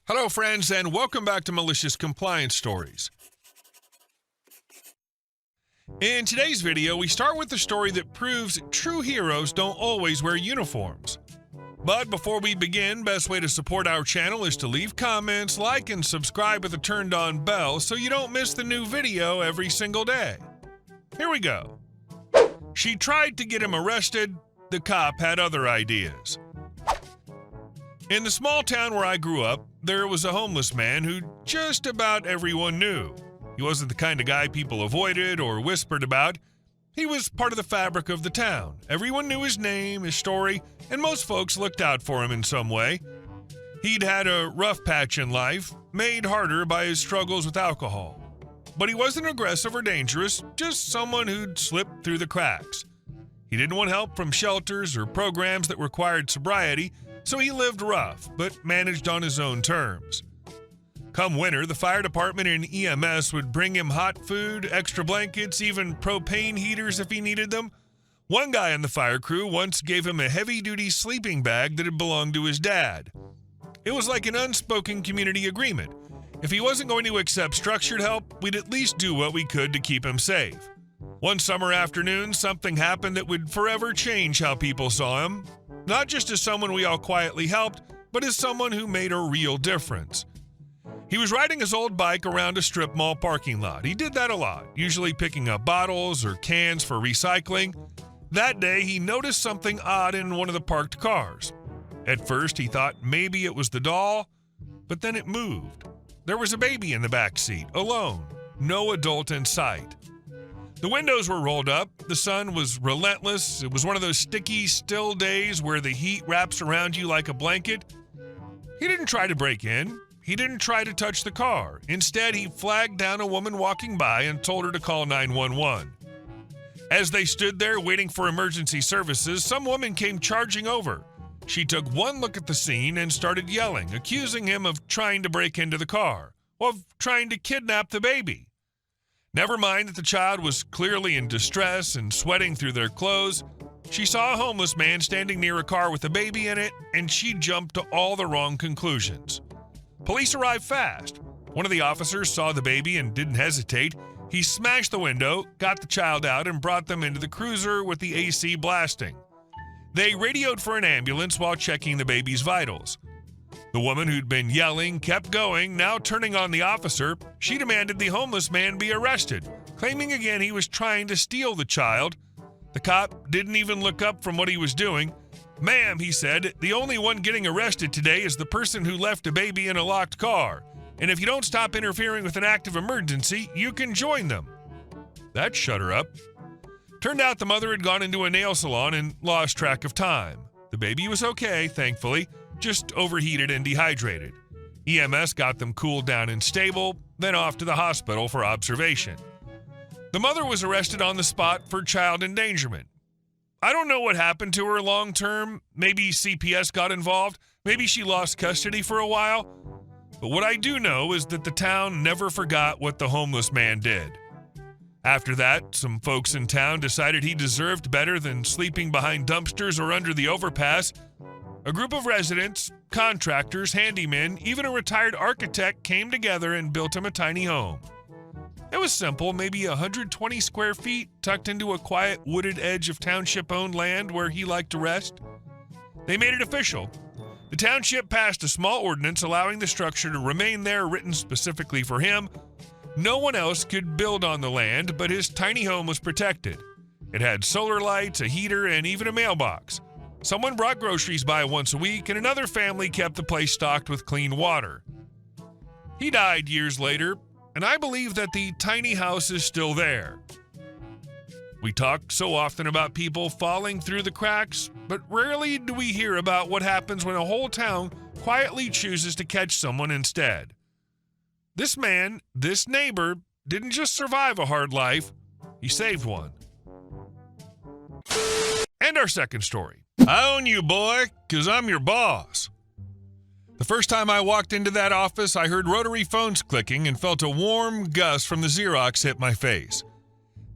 Hello, friends, and welcome back to Malicious Compliance Stories. In today's video, we start with the story that proves true heroes don't always wear uniforms. But before we begin, best way to support our channel is to leave comments, like, and subscribe with a turned-on bell so you don't miss the new video every single day. Here we go. She tried to get him arrested. The cop had other ideas. In the small town where I grew up, there was a homeless man who just about everyone knew. He wasn't the kind of guy people avoided or whispered about. He was part of the fabric of the town. Everyone knew his name, his story, and most folks looked out for him in some way. He'd had a rough patch in life, made harder by his struggles with alcohol. But he wasn't aggressive or dangerous, just someone who'd slipped through the cracks. He didn't want help from shelters or programs that required sobriety, so he lived rough, but managed on his own terms. Come winter, the fire department and EMS would bring him hot food, extra blankets, even propane heaters if he needed them. One guy on the fire crew once gave him a heavy-duty sleeping bag that had belonged to his dad. It was like an unspoken community agreement. If he wasn't going to accept structured help, we'd at least do what we could to keep him safe. One summer afternoon, something happened that would forever change how people saw him. Not just as someone we all quietly helped, but as someone who made a real difference. He was riding his old bike around a strip mall parking lot. He did that a lot, usually picking up bottles or cans for recycling. That day, he noticed something odd in one of the parked cars. At first, he thought maybe it was the doll, but then it moved. There was a baby in the back seat, alone, no adult in sight. The windows were rolled up. The sun was relentless. It was one of those sticky, still days where the heat wraps around you like a blanket. He didn't try to break in. He didn't try to touch the car. Instead, he flagged down a woman walking by and told her to call 911. As they stood there waiting for emergency services, some woman came charging over. She took one look at the scene and started yelling, accusing him of trying to break into the car, of trying to kidnap the baby. Never mind that the child was clearly in distress and sweating through their clothes. She saw a homeless man standing near a car with a baby in it, and she jumped to all the wrong conclusions. Police arrived fast. One of the officers saw the baby and didn't hesitate. He smashed the window, got the child out, and brought them into the cruiser with the AC blasting. They radioed for an ambulance while checking the baby's vitals. The woman who'd been yelling kept going, now turning on the officer. She demanded the homeless man be arrested, claiming again he was trying to steal the child. The cop didn't even look up from what he was doing. "Ma'am," he said, "the only one getting arrested today is the person who left a baby in a locked car. And if you don't stop interfering with an active emergency, you can join them." That shut her up. Turned out the mother had gone into a nail salon and lost track of time. The baby was okay, thankfully, just overheated and dehydrated. EMS got them cooled down and stable, then off to the hospital for observation. The mother was arrested on the spot for child endangerment. I don't know what happened to her long term. Maybe CPS got involved. Maybe she lost custody for a while. But what I do know is that the town never forgot what the homeless man did. After that, some folks in town decided he deserved better than sleeping behind dumpsters or under the overpass. A group of residents, contractors, handymen, even a retired architect came together and built him a tiny home. It was simple, maybe 120 square feet, tucked into a quiet wooded edge of township-owned land where he liked to rest. They made it official. The township passed a small ordinance allowing the structure to remain there, written specifically for him. No one else could build on the land, but his tiny home was protected. It had solar lights, a heater, and even a mailbox. Someone brought groceries by once a week, and another family kept the place stocked with clean water. He died years later, and I believe that the tiny house is still there. We talk so often about people falling through the cracks, but rarely do we hear about what happens when a whole town quietly chooses to catch someone instead. This man, this neighbor, didn't just survive a hard life, he saved one. And our second story. I own you, boy, 'cause I'm your boss. The first time I walked into that office, I heard rotary phones clicking and felt a warm gust from the Xerox hit my face.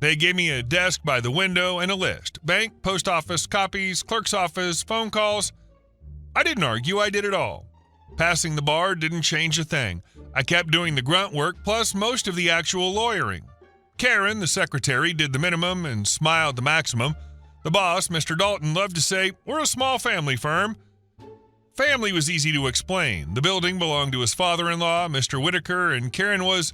They gave me a desk by the window and a list. Bank, post office, copies, clerk's office, phone calls. I didn't argue, I did it all. Passing the bar didn't change a thing. I kept doing the grunt work plus most of the actual lawyering. Karen, the secretary, did the minimum and smiled the maximum. The boss, Mr. Dalton, loved to say, "We're a small family firm." Family was easy to explain. The building belonged to his father-in-law, Mr. Whitaker, and Karen was,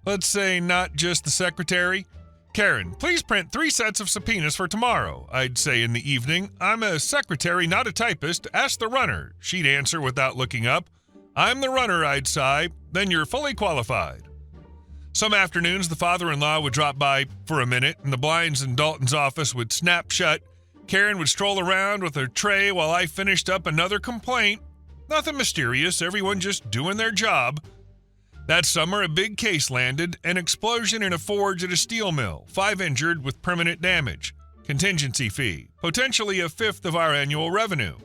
let's say, not just the secretary. "Karen, please print 3 sets of subpoenas for tomorrow," I'd say in the evening. "I'm a secretary, not a typist. Ask the runner." She'd answer without looking up. "I'm the runner," I'd sigh. "Then you're fully qualified." Some afternoons, the father-in-law would drop by for a minute, and the blinds in Dalton's office would snap shut. Karen would stroll around with her tray while I finished up another complaint. Nothing mysterious, everyone just doing their job. That summer, a big case landed, an explosion in a forge at a steel mill, 5 injured with permanent damage, contingency fee, potentially a fifth of our annual revenue.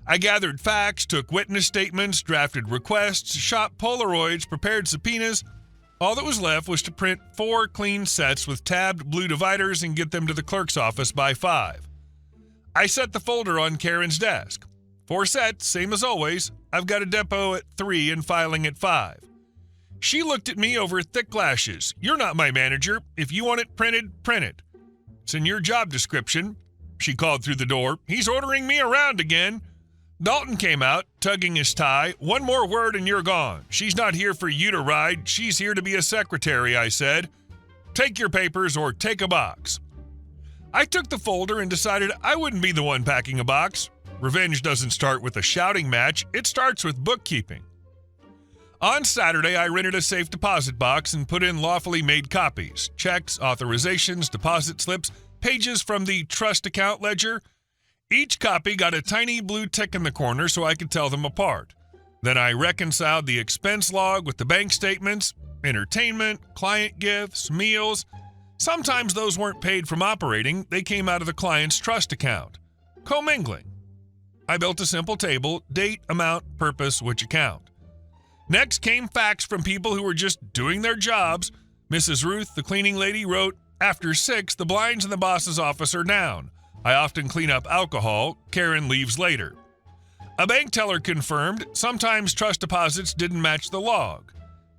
I gathered facts, took witness statements, drafted requests, shot Polaroids, prepared subpoenas. All that was left was to print 4 clean sets with tabbed blue dividers and get them to the clerk's office by 5. I set the folder on Karen's desk. 4 sets, same as always. I've got a depot at 3 and filing at 5. She looked at me over thick lashes. "You're not my manager. If you want it printed, print it. It's in your job description." She called through the door. "He's ordering me around again." Dalton came out, tugging his tie. "One more word and you're gone. She's not here for you to ride. She's here to be a secretary," I said. "Take your papers or take a box." I took the folder and decided I wouldn't be the one packing a box. Revenge doesn't start with a shouting match. It starts with bookkeeping. On Saturday, I rented a safe deposit box and put in lawfully made copies, checks, authorizations, deposit slips, pages from the trust account ledger. Each copy got a tiny blue tick in the corner so I could tell them apart. Then I reconciled the expense log with the bank statements, entertainment, client gifts, meals. Sometimes those weren't paid from operating, they came out of the client's trust account. Commingling. I built a simple table, date, amount, purpose, which account. Next came facts from people who were just doing their jobs. Mrs. Ruth, the cleaning lady, wrote, "After 6, the blinds in the boss's office are down. I often clean up alcohol. Karen leaves later." A bank teller confirmed sometimes trust deposits didn't match the log.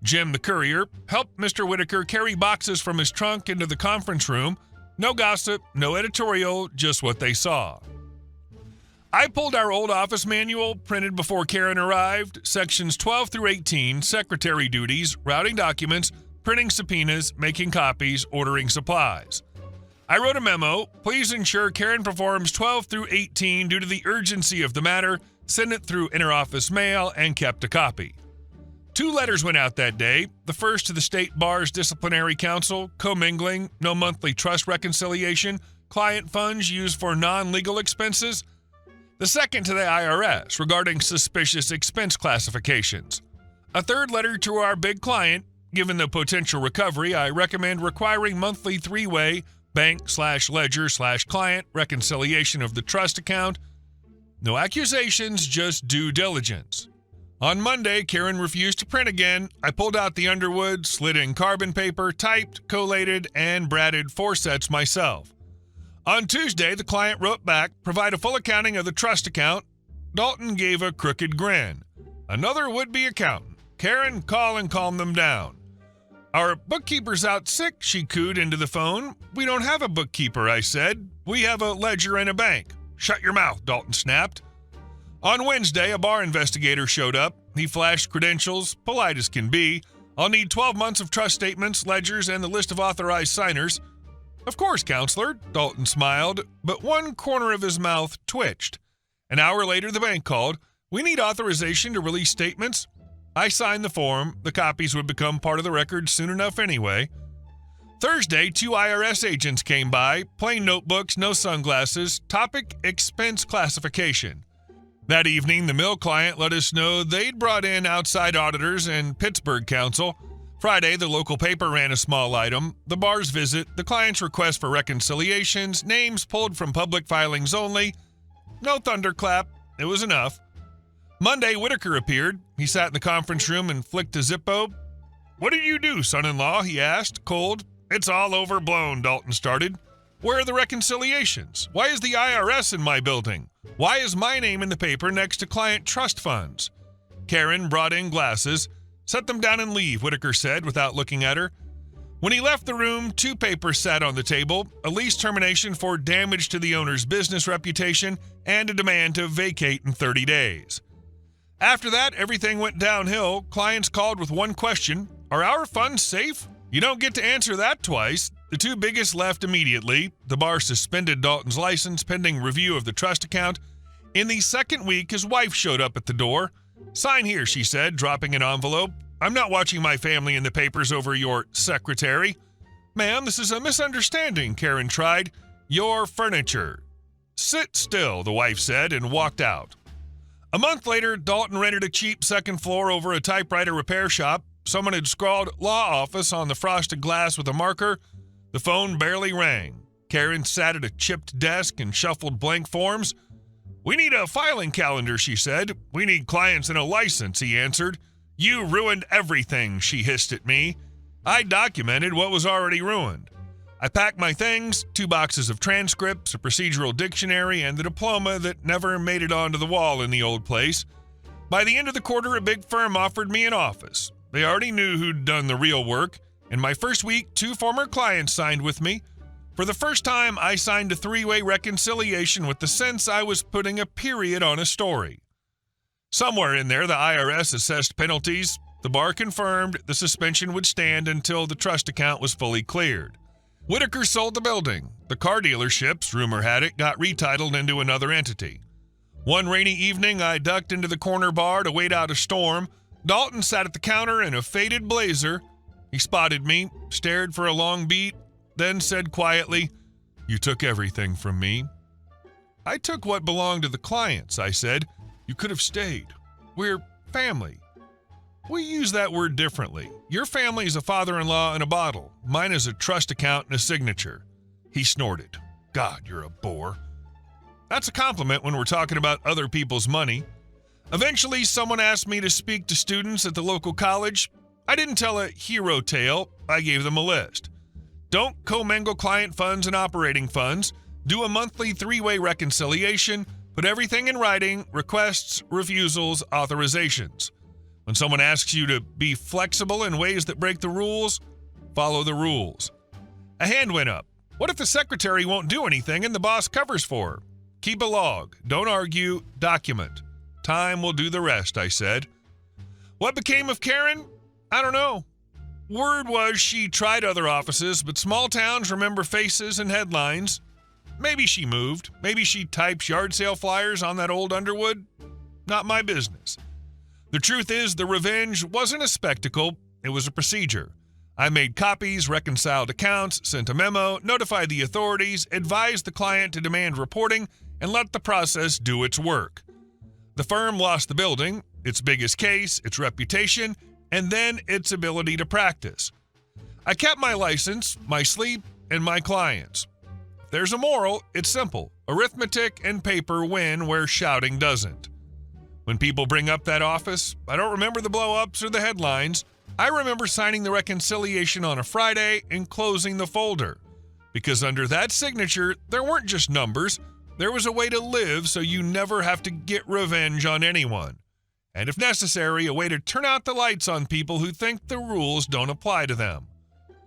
Jim, the courier, helped Mr. Whitaker carry boxes from his trunk into the conference room. No gossip, no editorial, just what they saw. I pulled our old office manual, printed before Karen arrived, sections 12 through 18, secretary duties, routing documents, printing subpoenas, making copies, ordering supplies. I wrote a memo, "Please ensure Karen performs 12 through 18 due to the urgency of the matter, send it through interoffice mail," and kept a copy. 2 letters went out that day, the first to the State Bar's Disciplinary Council, commingling, no monthly trust reconciliation, client funds used for non-legal expenses. The second to the IRS regarding suspicious expense classifications. A third letter to our big client. Given the potential recovery, I recommend requiring monthly 3-way bank/ledger/client reconciliation of the trust account. No accusations, just due diligence. On Monday, Karen refused to print again. I pulled out the Underwood, slid in carbon paper, typed, collated, and bratted 4 sets myself. On Tuesday, the client wrote back, "Provide a full accounting of the trust account." Dalton gave a crooked grin. "Another would-be accountant. Karen, call and calm them down." "Our bookkeeper's out sick," she cooed into the phone. "We don't have a bookkeeper," I said. "We have a ledger and a bank." "Shut your mouth," Dalton snapped. On Wednesday, a bar investigator showed up. He flashed credentials, polite as can be. "I'll need 12 months of trust statements, ledgers, and the list of authorized signers." "Of course, counselor," Dalton smiled, but one corner of his mouth twitched. An hour later, the bank called. "We need authorization to release statements." I signed the form. The copies would become part of the record soon enough anyway. Thursday, 2 IRS agents came by. Plain notebooks, no sunglasses. Topic, expense classification. That evening, the mill client let us know they'd brought in outside auditors and Pittsburgh counsel. Friday, the local paper ran a small item, the bar's visit, the client's request for reconciliations, names pulled from public filings only. No thunderclap. It was enough. Monday, Whitaker appeared. He sat in the conference room and flicked a Zippo. "What did you do, son-in-law?" he asked, cold. "It's all overblown," Dalton started. "Where are the reconciliations? Why is the IRS in my building? Why is my name in the paper next to client trust funds?" Karen brought in glasses. Set them down and leave, Whitaker said without looking at her. When he left the room, 2 papers sat on the table, a lease termination for damage to the owner's business reputation and a demand to vacate in 30 days. After that, everything went downhill. Clients called with one question: are our funds safe? You don't get to answer that twice. The 2 biggest left immediately. The bar suspended Dalton's license pending review of the trust account. In the second week, his wife showed up at the door. "Sign here," she said, dropping an envelope. "I'm not watching my family in the papers over your secretary." "Ma'am, this is a misunderstanding," Karen tried. "Your furniture." "Sit still," the wife said, and walked out. A month later, Dalton rented a cheap second floor over a typewriter repair shop. Someone had scrawled "law office" on the frosted glass with a marker. The phone barely rang. Karen sat at a chipped desk and shuffled blank forms. "We need a filing calendar," she said. "We need clients and a license," he answered. "You ruined everything," she hissed at me. I documented what was already ruined. I packed my things, 2 boxes of transcripts, a procedural dictionary, and the diploma that never made it onto the wall in the old place. By the end of the quarter, a big firm offered me an office. They already knew who'd done the real work. In my first week, 2 former clients signed with me. For the first time, I signed a 3-way reconciliation with the sense I was putting a period on a story. Somewhere in there, the IRS assessed penalties. The bar confirmed the suspension would stand until the trust account was fully cleared. Whitaker sold the building. The car dealerships, rumor had it, got retitled into another entity. One rainy evening, I ducked into the corner bar to wait out a storm. Dalton sat at the counter in a faded blazer. He spotted me, stared for a long beat, then said quietly, "You took everything from me." "I took what belonged to the clients," I said. "You could have stayed. We're family." "We use that word differently. Your family is a father-in-law and a bottle. Mine is a trust account and a signature." He snorted. "God, you're a bore." That's a compliment when we're talking about other people's money. Eventually, someone asked me to speak to students at the local college. I didn't tell a hero tale. I gave them a list. Don't commingle client funds and operating funds. Do a monthly 3-way reconciliation. Put everything in writing: requests, refusals, authorizations. When someone asks you to be flexible in ways that break the rules, follow the rules. A hand went up. What if the secretary won't do anything and the boss covers for her? Keep a log. Don't argue. Document. Time will do the rest, I said. What became of Karen? I don't know. Word was she tried other offices, but small towns remember faces and headlines. Maybe she moved. Maybe she types yard sale flyers on that old Underwood. Not my business. The truth is, the revenge wasn't a spectacle. It was a procedure. I made copies, reconciled accounts, sent a memo, notified the authorities, advised the client to demand reporting, and let the process do its work. The firm lost the building, its biggest case, its reputation, and then its ability to practice. I kept my license, my sleep, and my clients. If there's a moral, it's simple. Arithmetic and paper win where shouting doesn't. When people bring up that office, I don't remember the blow-ups or the headlines. I remember signing the reconciliation on a Friday and closing the folder. Because under that signature, there weren't just numbers. There was a way to live so you never have to get revenge on anyone. And if necessary, a way to turn out the lights on people who think the rules don't apply to them.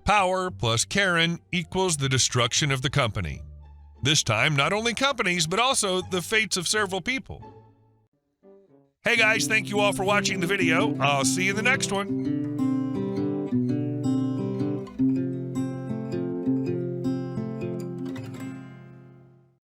Power plus Karen equals the destruction of the company. This time, not only companies, but also the fates of several people. Hey guys, thank you all for watching the video. I'll see you in the next one.